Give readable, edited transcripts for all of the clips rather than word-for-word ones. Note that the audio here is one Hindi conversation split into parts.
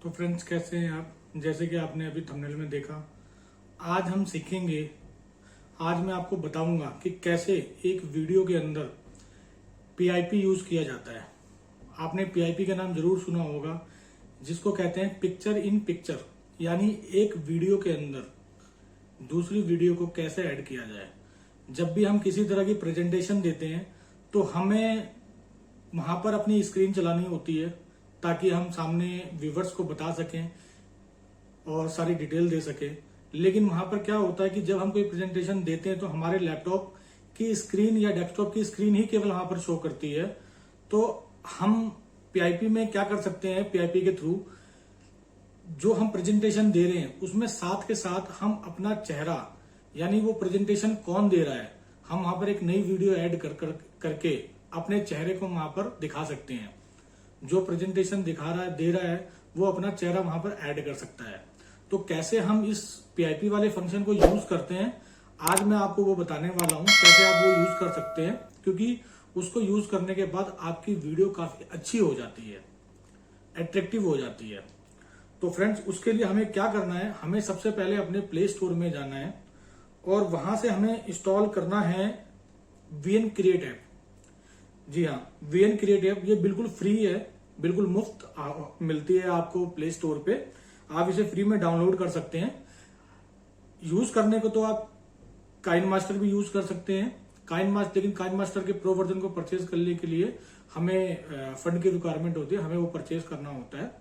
तो फ्रेंड्स, कैसे हैं आप? जैसे कि आपने अभी थंबनेल में देखा, आज हम सीखेंगे। आज मैं आपको बताऊंगा कि कैसे एक वीडियो के अंदर पीआईपी यूज किया जाता है। आपने पीआईपी का नाम जरूर सुना होगा, जिसको कहते हैं पिक्चर इन पिक्चर, यानी एक वीडियो के अंदर दूसरी वीडियो को कैसे ऐड किया जाए। जब भी हम किसी तरह की प्रेजेंटेशन देते हैं तो हमें वहां पर अपनी स्क्रीन चलानी होती है, ताकि हम सामने व्यूवर्स को बता सकें और सारी डिटेल दे सकें। लेकिन वहां पर क्या होता है कि जब हम कोई प्रेजेंटेशन देते हैं तो हमारे लैपटॉप की स्क्रीन या डेस्कटॉप की स्क्रीन ही केवल वहां पर शो करती है। तो हम पीआईपी में क्या कर सकते हैं, पीआईपी के थ्रू जो हम प्रेजेंटेशन दे रहे हैं उसमें साथ के साथ हम अपना चेहरा, यानी वो प्रेजेंटेशन कौन दे रहा है, हम वहां पर एक नई वीडियो ऐड करके अपने चेहरे को वहां पर दिखा सकते हैं। जो प्रेजेंटेशन दे रहा है वो अपना चेहरा वहां पर ऐड कर सकता है। तो कैसे हम इस पीआईपी वाले फंक्शन को यूज करते हैं, आज मैं आपको वो बताने वाला हूं, कैसे आप वो यूज कर सकते हैं। क्योंकि उसको यूज करने के बाद आपकी वीडियो काफी अच्छी हो जाती है, अट्रैक्टिव हो जाती है। तो फ्रेंड्स, उसके लिए हमें क्या करना है, हमें सबसे पहले अपने प्ले स्टोर में जाना है और वहां से हमें इंस्टॉल करना है वीएन क्रिएट ऐप। जी हाँ, वीएन क्रिएट ऐप ये बिल्कुल फ्री है, बिल्कुल मुफ्त मिलती है आपको प्ले स्टोर पे। आप इसे फ्री में डाउनलोड कर सकते हैं। यूज करने को तो आप काइन मास्टर भी यूज कर सकते हैं, लेकिन काइन मास्टर के प्रो वर्जन को परचेज करने के लिए हमें फंड की रिक्वायरमेंट होती है, हमें वो परचेज करना होता है।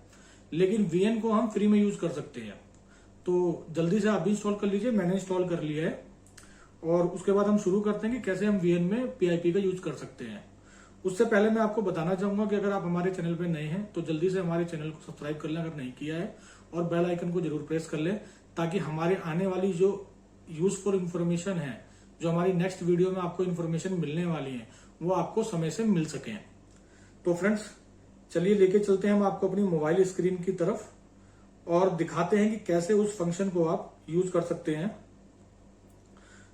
लेकिन वीएन को हम फ्री में यूज कर सकते हैं। तो जल्दी से आप भी इंस्टॉल कर लीजिए, मैंने इंस्टॉल कर लिया है। और उसके बाद हम शुरू करते हैं कि कैसे हम वीएन में पीआईपी का यूज कर सकते हैं। उससे पहले मैं आपको बताना चाहूंगा कि अगर आप हमारे चैनल पे नए हैं तो जल्दी से हमारे चैनल को सब्सक्राइब कर लें अगर नहीं किया है, और बेल आइकन को जरूर प्रेस कर लें, ताकि हमारे आने वाली जो यूजफुल इंफॉर्मेशन है, जो हमारी नेक्स्ट वीडियो में आपको इंफॉर्मेशन मिलने वाली है, वो आपको समय से मिल सके। तो फ्रेंड्स, चलिए लेके चलते हैं हम आपको अपनी मोबाइल स्क्रीन की तरफ और दिखाते हैं कि कैसे उस फंक्शन को आप यूज कर सकते हैं।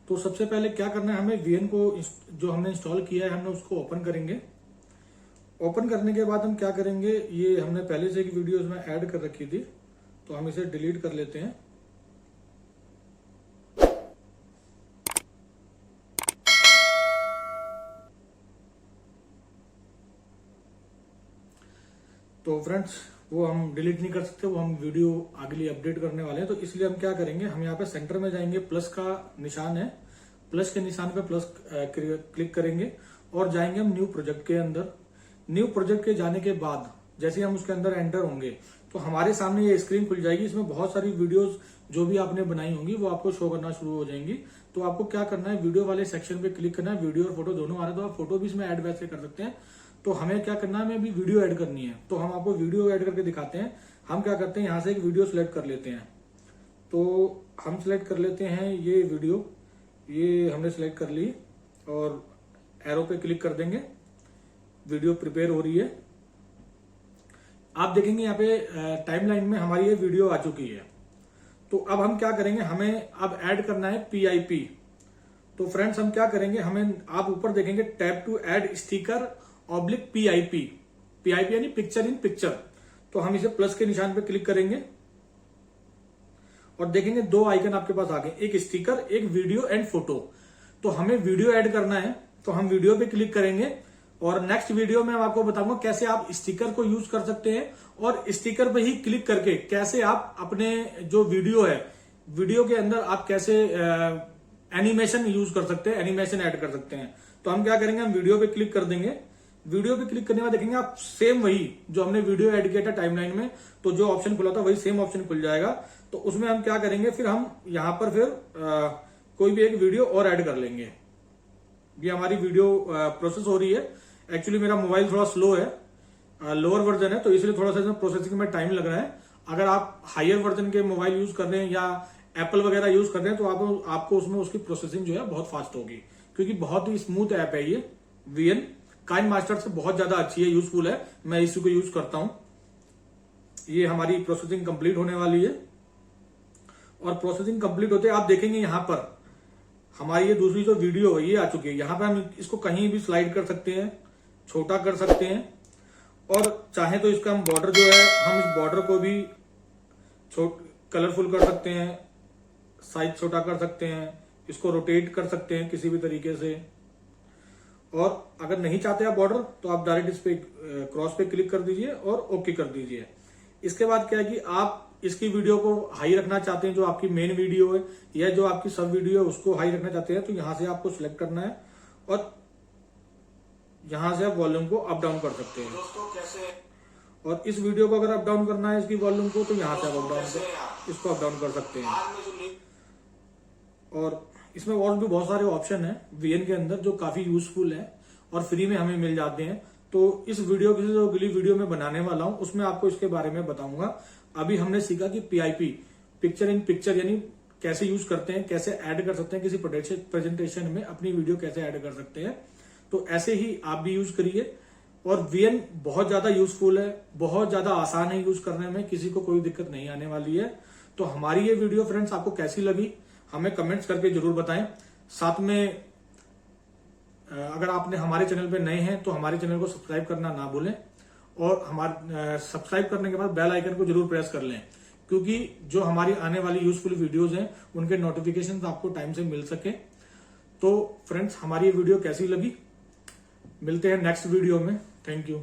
तो सबसे पहले क्या करना है, हमें वीएन को जो हमने इंस्टॉल किया है हमने उसको ओपन करेंगे। ओपन करने के बाद हम क्या करेंगे, ये हमने पहले से एक वीडियो इसमें ऐड कर रखी थी, तो हम इसे डिलीट कर लेते हैं। तो फ्रेंड्स, वो हम डिलीट नहीं कर सकते, वो हम वीडियो आगे लिए अपडेट करने वाले हैं। तो इसलिए हम क्या करेंगे, हम यहाँ पे सेंटर में जाएंगे, प्लस का निशान है, प्लस के निशान पे प्लस क्लिक करेंगे और जाएंगे हम न्यू प्रोजेक्ट के अंदर। न्यू प्रोजेक्ट के जाने के बाद जैसे हम उसके अंदर एंटर होंगे तो हमारे सामने ये स्क्रीन खुल जाएगी। इसमें बहुत सारी वीडियोस जो भी आपने बनाई होंगी वो आपको शो करना शुरू हो जाएंगी। तो आपको क्या करना है, वीडियो वाले सेक्शन पे क्लिक करना है। वीडियो और फोटो दोनों आ रहा है, तो आप फोटो भी इसमें ऐड वैसे कर सकते हैं। तो हमें क्या करना है, हमें भी वीडियो ऐड करनी है, तो हम आपको वीडियो ऐड करके दिखाते हैं। हम क्या करते हैं, यहाँ से एक वीडियो सिलेक्ट कर लेते हैं। तो हम सिलेक्ट कर लेते हैं ये वीडियो, ये हमने सिलेक्ट कर ली और एरो पे क्लिक कर देंगे। वीडियो प्रिपेयर हो रही है, आप देखेंगे यहाँ पे टाइमलाइन में हमारी ये वीडियो आ चुकी है। तो अब हम क्या करेंगे, हमें अब ऐड करना है पीआईपी। तो फ्रेंड्स, हम क्या करेंगे, हमें आप ऊपर देखेंगे tab to add sticker oblique PIP, PIP यानी पिक्चर इन पिक्चर। तो हम इसे प्लस के निशान पे क्लिक करेंगे और देखेंगे दो आइकन आपके पास आ गए, एक स्टिकर, एक वीडियो एंड फोटो। तो हमें वीडियो ऐड करना है, तो हम वीडियो पे क्लिक करेंगे और नेक्स्ट वीडियो में आपको बताऊंगा कैसे आप स्टिकर को यूज कर सकते हैं और स्टिकर पे ही क्लिक करके कैसे आप अपने जो वीडियो है, वीडियो के अंदर आप कैसे एनिमेशन यूज कर सकते हैं, एनिमेशन ऐड कर सकते हैं। तो हम क्या करेंगे, हम वीडियो पे क्लिक कर देंगे। वीडियो पे क्लिक करने में देखेंगे आप सेम वही जो हमने वीडियो ऐड किया था टाइमलाइन में, तो जो ऑप्शन खुला था वही सेम ऑप्शन खुल जाएगा। तो उसमें हम क्या करेंगे, फिर हम यहां पर फिर कोई भी एक वीडियो और ऐड कर लेंगे। ये हमारी वीडियो प्रोसेस हो रही है। एक्चुअली मेरा मोबाइल थोड़ा स्लो है, लोअर वर्जन है, तो इसलिए थोड़ा सा इसमें प्रोसेसिंग में टाइम लग रहा है। अगर आप हायर वर्जन के मोबाइल यूज कर रहे हैं या एप्पल वगैरह यूज कर रहे हैं तो आपको उसमें उसकी प्रोसेसिंग जो है बहुत फास्ट होगी, क्योंकि बहुत ही स्मूथ ऐप है ये वीएन। काइन मास्टर से बहुत ज्यादा अच्छी है, यूजफुल है, मैं इसी को यूज करता हूं। ये हमारी प्रोसेसिंग कंप्लीट होने वाली है और प्रोसेसिंग कंप्लीट होते आप देखेंगे यहां पर हमारी ये दूसरी जो वीडियो है ये आ चुकी है। यहां पे हम इसको कहीं भी स्लाइड कर सकते हैं, छोटा कर सकते हैं और चाहे तो इसका हम बॉर्डर जो है, हम इस बॉर्डर को भी कलरफुल कर सकते हैं, साइज छोटा कर सकते हैं, इसको रोटेट कर सकते हैं किसी भी तरीके से। और अगर नहीं चाहते आप बॉर्डर तो आप डायरेक्ट इस पे क्रॉस पे क्लिक कर दीजिए और ओके कर दीजिए। इसके बाद क्या है कि आप इसकी वीडियो को हाई रखना चाहते हैं, जो आपकी मेन वीडियो है या जो आपकी सब वीडियो है उसको हाई रखना चाहते हैं, तो यहां से आपको सिलेक्ट करना है और यहां से आप वॉल्यूम को अप डाउन कर सकते हैं। दोस्तों कैसे, और इस वीडियो को अगर अप डाउन करना है इसकी वॉल्यूम को, तो यहाँ से आप इसको अप डाउन कर सकते हैं। आज में जो लिंक और इसमें और भी बहुत सारे ऑप्शन है वीएन के अंदर जो काफी यूजफुल है और फ्री में हमें मिल जाते हैं। तो इस वीडियो की जो अगली वीडियो में बनाने वाला हूं उसमें आपको इसके बारे में बताऊंगा। अभी हमने सीखा कि पीआईपी, पिक्चर इन पिक्चर, यानी कैसे यूज करते हैं, कैसे ऐड कर सकते हैं किसी प्रेजेंटेशन में, अपनी वीडियो कैसे ऐड कर सकते हैं। तो ऐसे ही आप भी यूज करिए। और वीएन बहुत ज्यादा यूजफुल है, बहुत ज्यादा आसान है यूज करने में, किसी को कोई दिक्कत नहीं आने वाली है। तो हमारी ये वीडियो फ्रेंड्स आपको कैसी लगी हमें कमेंट्स करके जरूर बताएं। साथ में अगर आपने हमारे चैनल पे नए हैं तो हमारे चैनल को सब्सक्राइब करना ना भूलें, और हमारे सब्सक्राइब करने के बाद बेल आइकन को जरूर प्रेस कर लें, क्योंकि जो हमारी आने वाली यूजफुल वीडियोस हैं उनके नोटिफिकेशन आपको टाइम से मिल सके। तो फ्रेंड्स हमारी ये वीडियो कैसी लगी, मिलते हैं नेक्स्ट वीडियो में। Thank you.